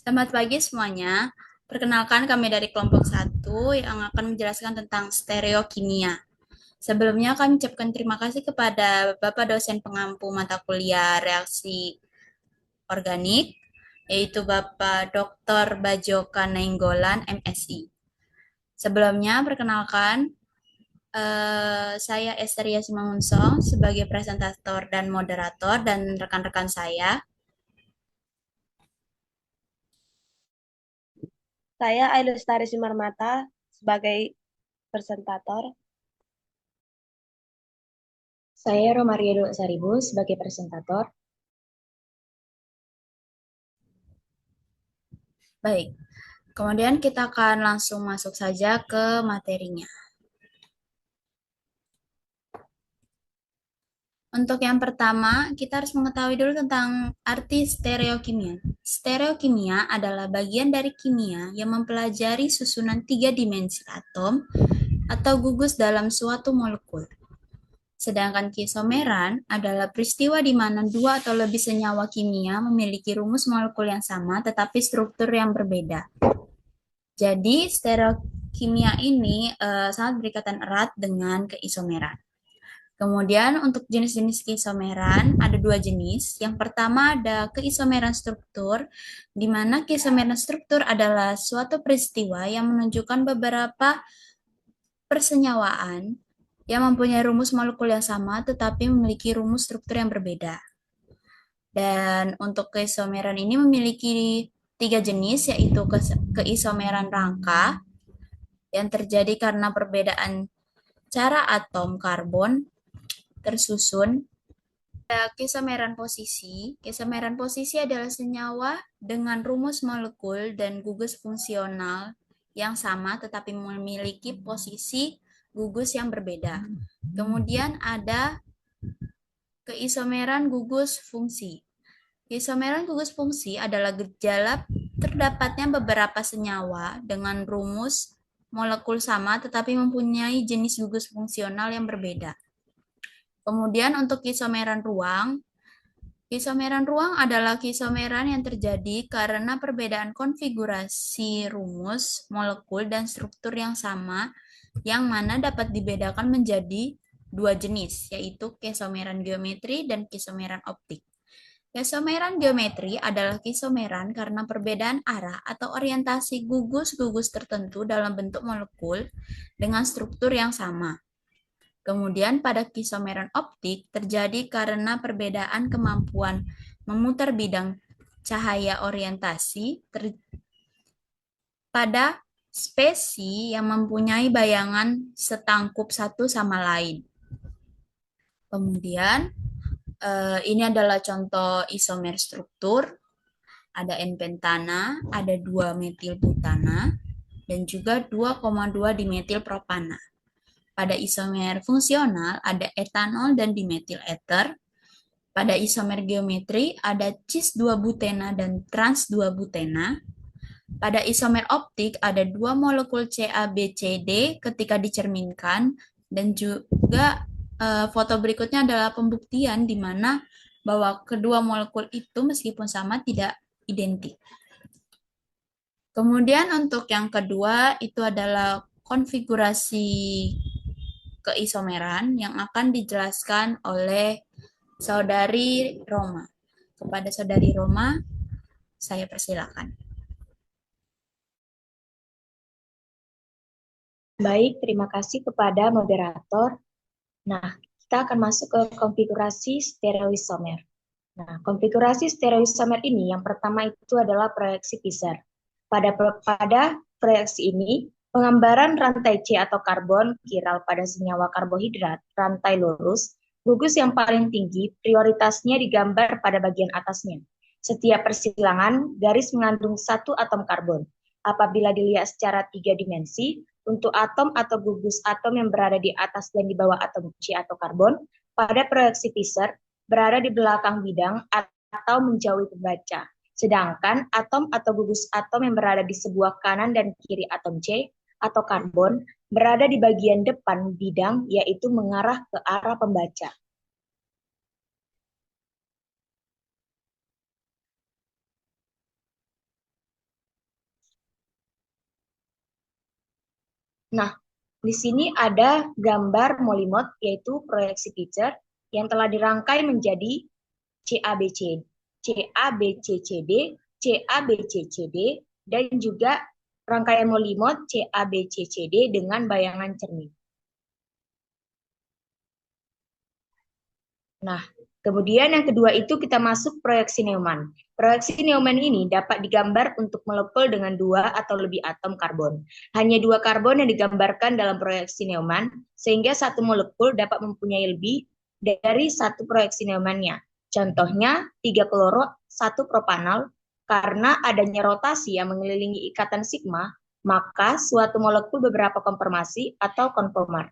Selamat pagi semuanya. Perkenalkan kami dari kelompok satu yang akan menjelaskan tentang stereokimia. Sebelumnya kami ucapkan terima kasih kepada Bapak dosen pengampu mata kuliah reaksi organik, yaitu Bapak Dr. Bajoka Nainggolan, MSI. Sebelumnya, perkenalkan, saya Esteria Simangunsong sebagai presentator dan moderator dan rekan-rekan saya. Saya Ailestari Simarmata sebagai presentator. Saya Romaria Doa Saribu sebagai presentator. Baik, kemudian kita akan langsung masuk saja ke materinya. Untuk yang pertama, kita harus mengetahui dulu tentang arti stereokimia. Stereokimia adalah bagian dari kimia yang mempelajari susunan tiga dimensi atom atau gugus dalam suatu molekul. Sedangkan kisomeran adalah peristiwa di mana dua atau lebih senyawa kimia memiliki rumus molekul yang sama tetapi struktur yang berbeda. Jadi, stereokimia ini sangat berikatan erat dengan keisomeran. Kemudian untuk jenis-jenis keisomeran ada dua jenis. Yang pertama ada keisomeran struktur, di mana keisomeran struktur adalah suatu peristiwa yang menunjukkan beberapa persenyawaan yang mempunyai rumus molekul yang sama tetapi memiliki rumus struktur yang berbeda. Dan untuk keisomeran ini memiliki tiga jenis, yaitu keisomeran rangka yang terjadi karena perbedaan cara atom karbon tersusun. Ada keisomeran posisi. Keisomeran posisi adalah senyawa dengan rumus molekul dan gugus fungsional yang sama tetapi memiliki posisi gugus yang berbeda. Kemudian ada keisomeran gugus fungsi. Keisomeran gugus fungsi adalah gejala terdapatnya beberapa senyawa dengan rumus molekul sama tetapi mempunyai jenis gugus fungsional yang berbeda. Kemudian untuk keisomeran ruang adalah keisomeran yang terjadi karena perbedaan konfigurasi rumus, molekul, dan struktur yang sama, yang mana dapat dibedakan menjadi dua jenis, yaitu keisomeran geometri dan keisomeran optik. Keisomeran geometri adalah keisomeran karena perbedaan arah atau orientasi gugus-gugus tertentu dalam bentuk molekul dengan struktur yang sama. Kemudian pada keisomeran optik terjadi karena perbedaan kemampuan memutar bidang cahaya orientasi pada spesi yang mempunyai bayangan setangkup satu sama lain. Kemudian ini adalah contoh isomer struktur. Ada N-pentana, ada 2-metilbutana, dan juga 2,2 dimetilpropana. Pada isomer fungsional ada etanol dan dimetil ether. Pada isomer geometri ada cis-2-butena dan trans-2-butena. Pada isomer optik ada dua molekul CaBCD ketika dicerminkan, dan juga foto berikutnya adalah pembuktian di mana bahwa kedua molekul itu meskipun sama tidak identik. Kemudian untuk yang kedua itu adalah konfigurasi keisomeran yang akan dijelaskan oleh Saudari Roma. Kepada Saudari Roma, saya persilakan. Baik, terima kasih kepada moderator. Nah, kita akan masuk ke konfigurasi stereoisomer. Nah, konfigurasi stereoisomer ini yang pertama itu adalah proyeksi Fischer. Pada proyeksi ini, penggambaran rantai C atau karbon kiral pada senyawa karbohidrat rantai lurus, gugus yang paling tinggi prioritasnya digambar pada bagian atasnya. Setiap persilangan garis mengandung satu atom karbon. Apabila dilihat secara tiga dimensi, untuk atom atau gugus atom yang berada di atas dan di bawah atom C atau karbon, pada proyeksi Fischer berada di belakang bidang atau menjauhi pembaca. Sedangkan atom atau gugus atom yang berada di sebuah kanan dan kiri atom C atau karbon berada di bagian depan bidang, yaitu mengarah ke arah pembaca. Nah, di sini ada gambar molimot, yaitu proyeksi picture, yang telah dirangkai menjadi CABC, CABCCD, CABCCD, dan juga rangkaian molimot CABCCD dengan bayangan cermin. Nah, kemudian yang kedua itu kita masuk proyeksi Neumann. Proyeksi Neumann ini dapat digambar untuk molekul dengan 2 atau lebih atom karbon. Hanya 2 karbon yang digambarkan dalam proyeksi Neumann, sehingga satu molekul dapat mempunyai lebih dari satu proyeksi Neumann-nya. Contohnya 3 kloro, 1 propanol. Karena adanya rotasi yang mengelilingi ikatan sigma, maka suatu molekul beberapa konformasi atau konformar.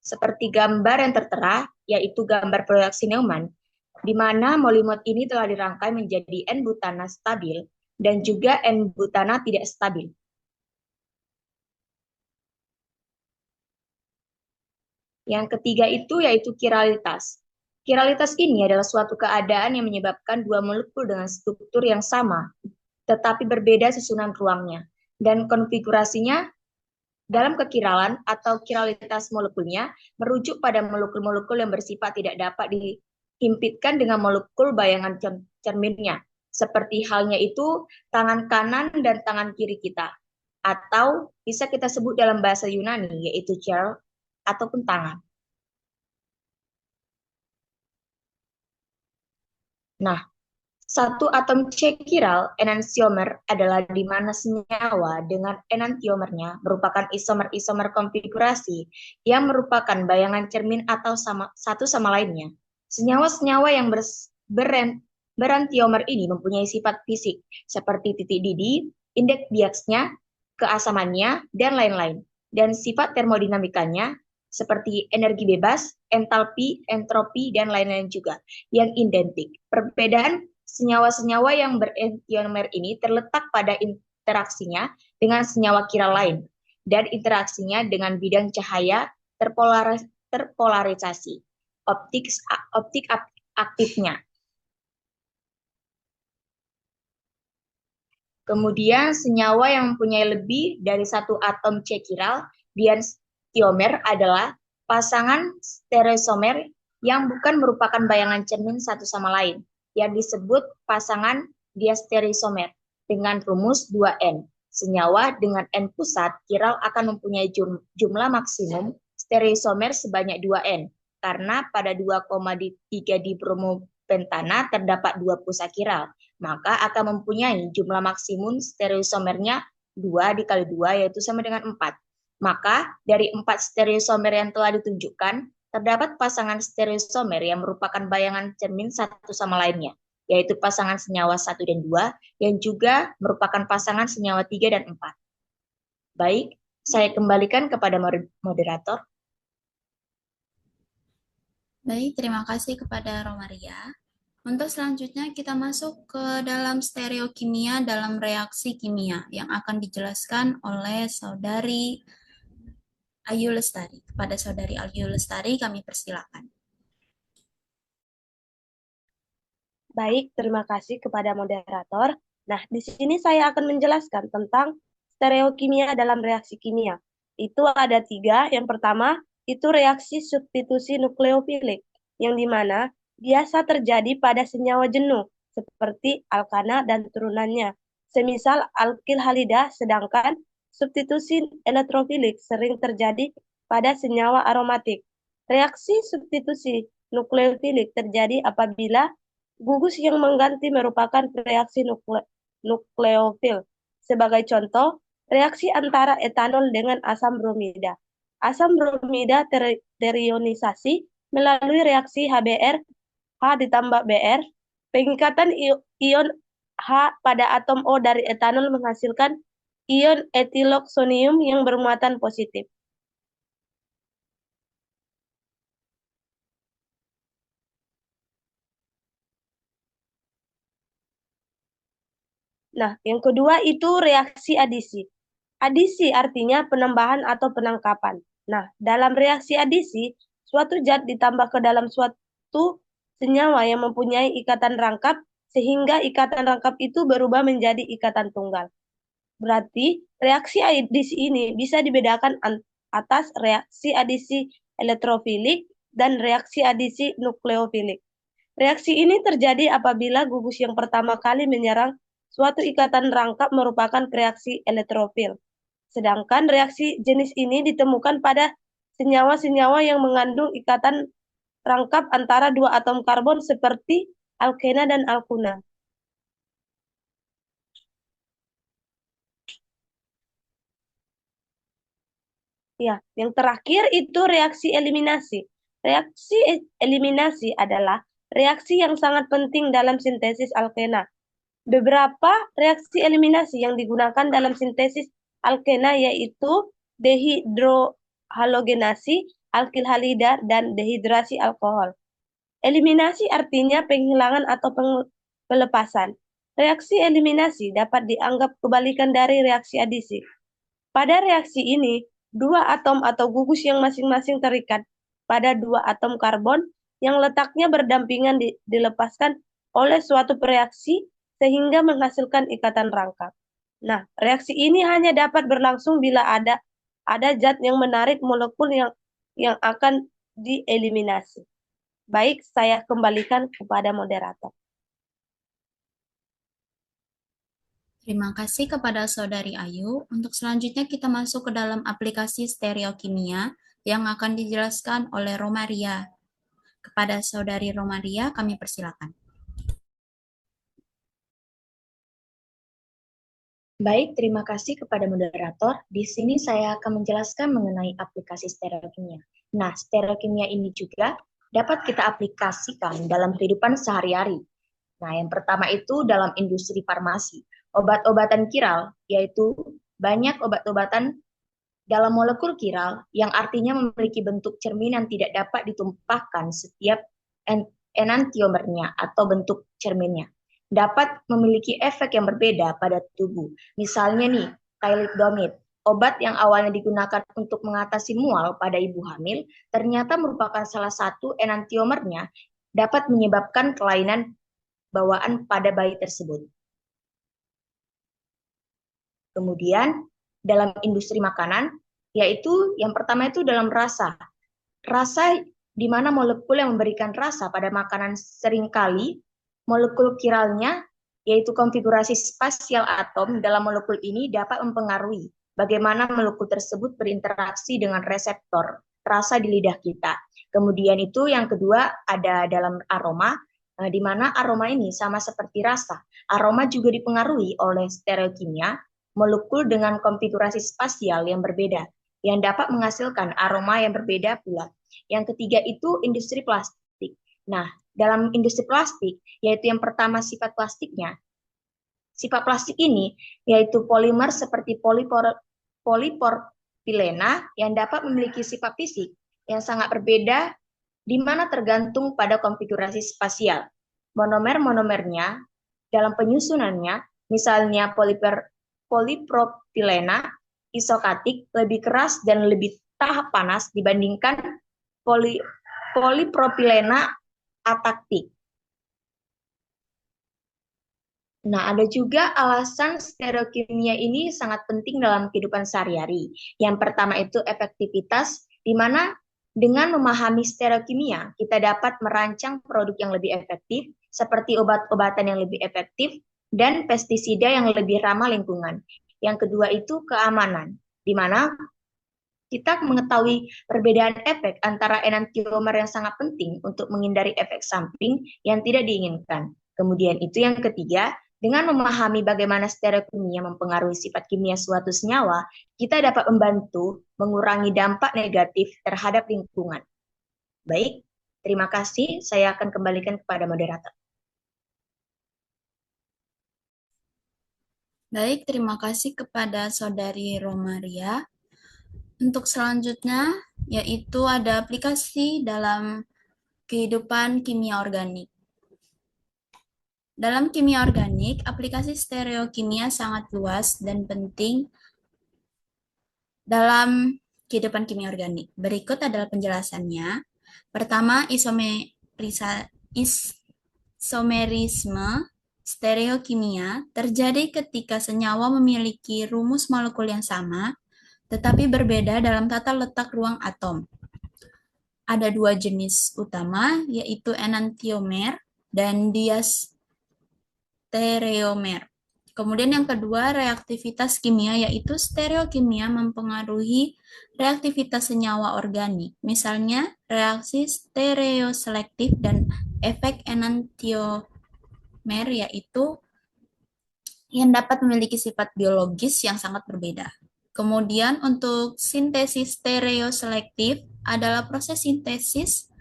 Seperti gambar yang tertera, yaitu gambar proyeksi Neumann, di mana molimot ini telah dirangkai menjadi N-butana stabil dan juga N-butana tidak stabil. Yang ketiga itu yaitu kiralitas. Kiralitas ini adalah suatu keadaan yang menyebabkan dua molekul dengan struktur yang sama, tetapi berbeda susunan ruangnya, dan konfigurasinya dalam kekiralan atau kiralitas molekulnya merujuk pada molekul-molekul yang bersifat tidak dapat dihimpitkan dengan molekul bayangan cerminnya. Seperti halnya itu tangan kanan dan tangan kiri kita. Atau bisa kita sebut dalam bahasa Yunani yaitu chair ataupun tangan. Nah, satu atom C chiral enantiomer adalah di mana senyawa dengan enantiomernya merupakan isomer-isomer konfigurasi yang merupakan bayangan cermin atau satu sama lainnya. Senyawa-senyawa yang berantiomer ini mempunyai sifat fisik seperti titik didih, indeks Biaxnya, keasamannya, dan lain-lain. Dan sifat termodinamikanya seperti energi bebas, entalpi, entropi, dan lain-lain juga yang identik. Perbedaan senyawa-senyawa yang berenantiomer ini terletak pada interaksinya dengan senyawa kiral lain dan interaksinya dengan bidang cahaya terpolarisasi, optik aktifnya. Kemudian senyawa yang mempunyai lebih dari satu atom C chiral diantiomer adalah pasangan stereoisomer yang bukan merupakan bayangan cermin satu sama lain, yang disebut pasangan diastereoisomer dengan rumus 2N. Senyawa dengan N pusat chiral akan mempunyai jumlah maksimum stereoisomer sebanyak 2N, karena pada 2,3 dibromopentana terdapat 2 pusat chiral, maka akan mempunyai jumlah maksimum stereoisomernya 2 dikali 2 yaitu sama dengan 4. Maka dari 4 stereoisomer yang telah ditunjukkan, terdapat pasangan stereoisomer yang merupakan bayangan cermin satu sama lainnya, yaitu pasangan senyawa 1 dan 2, yang juga merupakan pasangan senyawa 3 dan 4. Baik, saya kembalikan kepada moderator. Baik, terima kasih kepada Romaria. Untuk selanjutnya kita masuk ke dalam stereokimia dalam reaksi kimia yang akan dijelaskan oleh Saudari Ayu Lestari. Kepada Saudari Ayu Lestari kami persilakan. Baik, terima kasih kepada moderator. Nah, di sini saya akan menjelaskan tentang stereokimia dalam reaksi kimia. Itu ada 3. Yang pertama, itu reaksi substitusi nukleofilik, yang dimana biasa terjadi pada senyawa jenuh, seperti alkana dan turunannya. Semisal alkil halida, sedangkan substitusi elektrofilik sering terjadi pada senyawa aromatik. Reaksi substitusi nukleofilik terjadi apabila gugus yang mengganti merupakan reaksi nukleofil. Sebagai contoh, reaksi antara etanol dengan asam bromida. Asam bromida terionisasi melalui reaksi HBr, H ditambah Br. Pengikatan ion H pada atom O dari etanol menghasilkan ion etiloxonium yang bermuatan positif. Nah, yang kedua itu reaksi adisi. Adisi artinya penambahan atau penangkapan. Nah, dalam reaksi adisi, suatu zat ditambah ke dalam suatu senyawa yang mempunyai ikatan rangkap, sehingga ikatan rangkap itu berubah menjadi ikatan tunggal. Berarti reaksi adisi ini bisa dibedakan atas reaksi adisi elektrofilik dan reaksi adisi nukleofilik. Reaksi ini terjadi apabila gugus yang pertama kali menyerang suatu ikatan rangkap merupakan reaksi elektrofil. Sedangkan reaksi jenis ini ditemukan pada senyawa-senyawa yang mengandung ikatan rangkap antara dua atom karbon seperti alkena dan alkuna. Ya, yang terakhir itu reaksi eliminasi. Reaksi eliminasi adalah reaksi yang sangat penting dalam sintesis alkena. Beberapa reaksi eliminasi yang digunakan dalam sintesis alkena yaitu dehidrohalogenasi, alkil halida, dan dehidrasi alkohol. Eliminasi artinya penghilangan atau pelepasan. Reaksi eliminasi dapat dianggap kebalikan dari reaksi adisi. Pada reaksi ini, dua atom atau gugus yang masing-masing terikat pada dua atom karbon yang letaknya berdampingan dilepaskan oleh suatu reaksi sehingga menghasilkan ikatan rangkap. Nah, reaksi ini hanya dapat berlangsung bila ada zat yang menarik molekul yang akan dieliminasi. Baik, saya kembalikan kepada moderator. Terima kasih kepada Saudari Ayu. Untuk selanjutnya kita masuk ke dalam aplikasi stereokimia yang akan dijelaskan oleh Romaria. Kepada Saudari Romaria, kami persilakan. Baik, terima kasih kepada moderator. Di sini saya akan menjelaskan mengenai aplikasi stereokimia. Nah, stereokimia ini juga dapat kita aplikasikan dalam kehidupan sehari-hari. Nah, yang pertama itu dalam industri farmasi. Obat-obatan kiral, yaitu banyak obat-obatan dalam molekul kiral yang artinya memiliki bentuk cermin yang tidak dapat ditumpahkan setiap enantiomernya atau bentuk cerminnya. Dapat memiliki efek yang berbeda pada tubuh. Misalnya nih, thalidomid, obat yang awalnya digunakan untuk mengatasi mual pada ibu hamil, ternyata merupakan salah satu enantiomernya dapat menyebabkan kelainan bawaan pada bayi tersebut. Kemudian dalam industri makanan, yaitu yang pertama itu dalam rasa. Rasa di mana molekul yang memberikan rasa pada makanan seringkali molekul kiralnya, yaitu konfigurasi spasial atom dalam molekul ini dapat mempengaruhi bagaimana molekul tersebut berinteraksi dengan reseptor rasa di lidah kita. Kemudian itu yang kedua ada dalam aroma, di mana aroma ini sama seperti rasa. Aroma juga dipengaruhi oleh stereokimia, molekul dengan konfigurasi spasial yang berbeda, yang dapat menghasilkan aroma yang berbeda pula. Yang ketiga itu industri plastik. Nah, dalam industri plastik, yaitu yang pertama sifat plastiknya. Sifat plastik ini yaitu polimer seperti polipropilena yang dapat memiliki sifat fisik yang sangat berbeda di mana tergantung pada konfigurasi spasial. Monomer-monomernya dalam penyusunannya, misalnya polipropilena isokatik lebih keras dan lebih tahan panas dibandingkan polipropilena ataktik. Nah, ada juga alasan stereokimia ini sangat penting dalam kehidupan sehari-hari. Yang pertama itu efektivitas, di mana dengan memahami stereokimia, kita dapat merancang produk yang lebih efektif, seperti obat-obatan yang lebih efektif, dan pestisida yang lebih ramah lingkungan. Yang kedua itu keamanan, di mana kita mengetahui perbedaan efek antara enantiomer yang sangat penting untuk menghindari efek samping yang tidak diinginkan. Kemudian itu yang ketiga, dengan memahami bagaimana stereokimia mempengaruhi sifat kimia suatu senyawa, kita dapat membantu mengurangi dampak negatif terhadap lingkungan. Baik, terima kasih. Saya akan kembalikan kepada moderator. Baik, terima kasih kepada Saudari Romaria. Untuk selanjutnya, yaitu ada aplikasi dalam kehidupan kimia organik. Dalam kimia organik, aplikasi stereokimia sangat luas dan penting dalam kehidupan kimia organik. Berikut adalah penjelasannya. Pertama, isomerisme Stereokimia terjadi ketika senyawa memiliki rumus molekul yang sama, tetapi berbeda dalam tata letak ruang atom. Ada dua jenis utama, yaitu enantiomer dan diastereomer. Kemudian yang kedua, reaktivitas kimia, yaitu stereokimia mempengaruhi reaktivitas senyawa organik. Misalnya, reaksi stereoselektif dan efek enantiomer, yaitu yang dapat memiliki sifat biologis yang sangat berbeda. Kemudian untuk sintesis stereoselektif adalah proses sintesis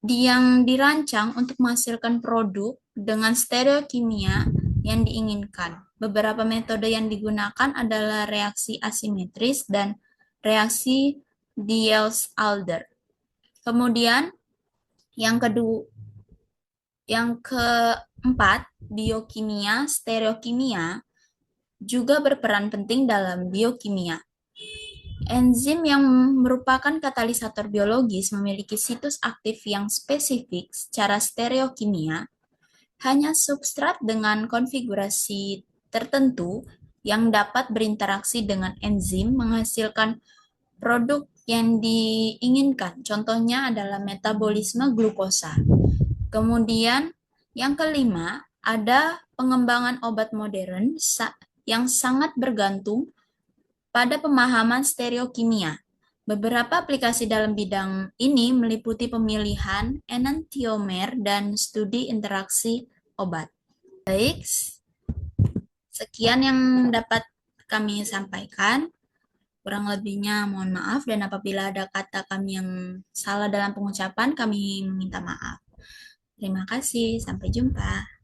yang dirancang untuk menghasilkan produk dengan stereokimia yang diinginkan. Beberapa metode yang digunakan adalah reaksi asimetris dan reaksi Diels-Alder. Kemudian yang keempat, biokimia stereokimia juga berperan penting dalam biokimia. Enzim yang merupakan katalisator biologis memiliki situs aktif yang spesifik secara stereokimia. Hanya substrat dengan konfigurasi tertentu yang dapat berinteraksi dengan enzim menghasilkan produk yang diinginkan. Contohnya adalah metabolisme glukosa. Kemudian yang kelima, ada pengembangan obat modern yang sangat bergantung pada pemahaman stereokimia. Beberapa aplikasi dalam bidang ini meliputi pemilihan enantiomer dan studi interaksi obat. Baik, sekian yang dapat kami sampaikan. Kurang lebihnya mohon maaf, dan apabila ada kata kami yang salah dalam pengucapan, kami meminta maaf. Terima kasih, sampai jumpa.